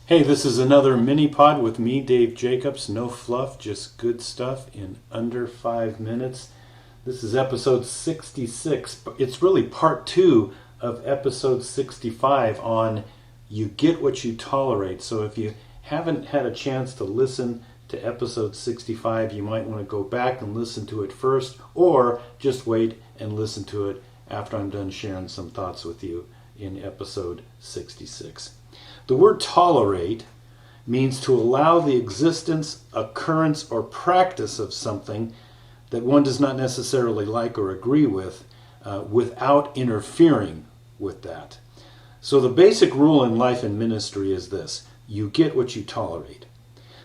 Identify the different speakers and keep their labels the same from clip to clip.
Speaker 1: Hey, this is another mini pod with me, Dave Jacobs. No fluff, just good stuff in under 5 minutes. This is episode 66. It's really part 2 of episode 65 on You Get What You Tolerate. So if you haven't had a chance to listen to episode 65, you might want to go back and listen to it first, or just wait and listen to it after I'm done sharing some thoughts with you in episode 66. The word tolerate means to allow the existence, occurrence, or practice of something that one does not necessarily like or agree with without interfering with that. So the basic rule in life and ministry is this: you get what you tolerate.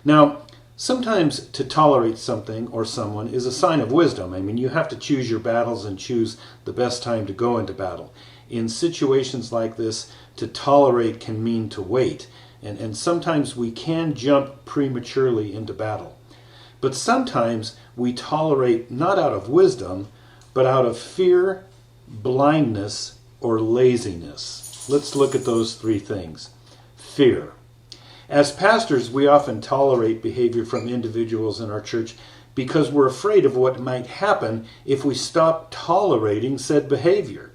Speaker 1: Now, sometimes to tolerate something or someone is a sign of wisdom. I mean, you have to choose your battles and choose the best time to go into battle. In situations like this, to tolerate can mean to wait. And sometimes we can jump prematurely into battle. But sometimes we tolerate not out of wisdom, but out of fear, blindness, or laziness. Let's look at those three things. Fear. As pastors, we often tolerate behavior from individuals in our church because we're afraid of what might happen if we stop tolerating said behavior.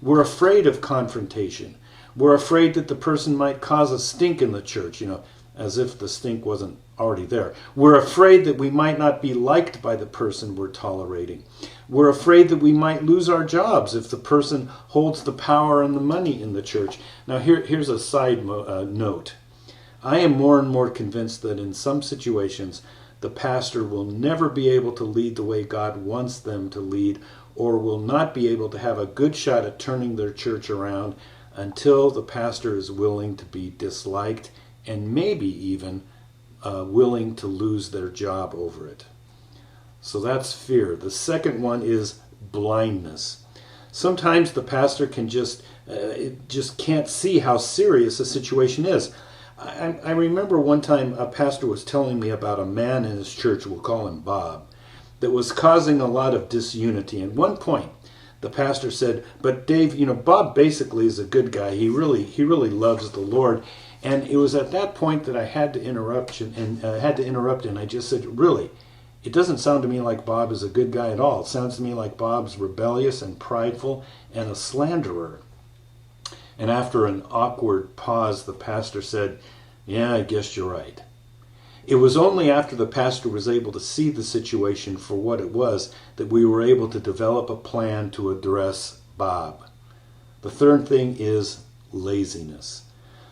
Speaker 1: We're afraid of confrontation. We're afraid that the person might cause a stink in the church, as if the stink wasn't already there. We're afraid that we might not be liked by the person we're tolerating. We're afraid that we might lose our jobs if the person holds the power and the money in the church. Now here's a side note. I am more and more convinced that in some situations, the pastor will never be able to lead the way God wants them to lead, or will not be able to have a good shot at turning their church around until the pastor is willing to be disliked and maybe even willing to lose their job over it. So that's fear. The second one is blindness. Sometimes the pastor can just can't see how serious a situation is. I remember one time a pastor was telling me about a man in his church, we'll call him Bob, that was causing a lot of disunity. At one point, the pastor said, "But Dave, Bob basically is a good guy. He really loves the Lord." And it was at that point that I had to interrupt, and I just said, "Really, it doesn't sound to me like Bob is a good guy at all. It sounds to me like Bob's rebellious and prideful and a slanderer." And after an awkward pause, the pastor said, "Yeah, I guess you're right." It was only after the pastor was able to see the situation for what it was that we were able to develop a plan to address Bob. The third thing is laziness.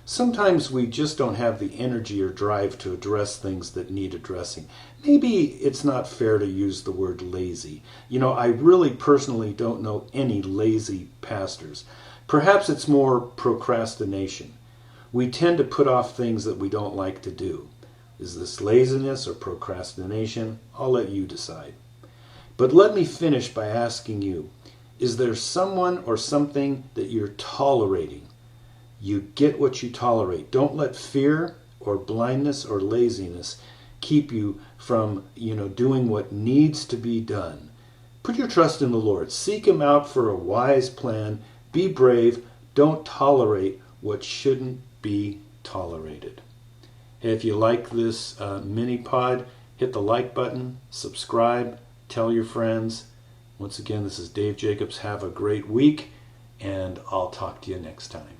Speaker 1: Sometimes we just don't have the energy or drive to address things that need addressing. Maybe it's not fair to use the word lazy. I really personally don't know any lazy pastors. Perhaps it's more procrastination. We tend to put off things that we don't like to do. Is this laziness or procrastination? I'll let you decide. But let me finish by asking you, is there someone or something that you're tolerating? You get what you tolerate. Don't let fear or blindness or laziness keep you from, doing what needs to be done. Put your trust in the Lord. Seek Him out for a wise plan. Be brave. Don't tolerate what shouldn't be tolerated. If you like this mini pod, hit the like button, subscribe, tell your friends. Once again, this is Dave Jacobs. Have a great week, and I'll talk to you next time.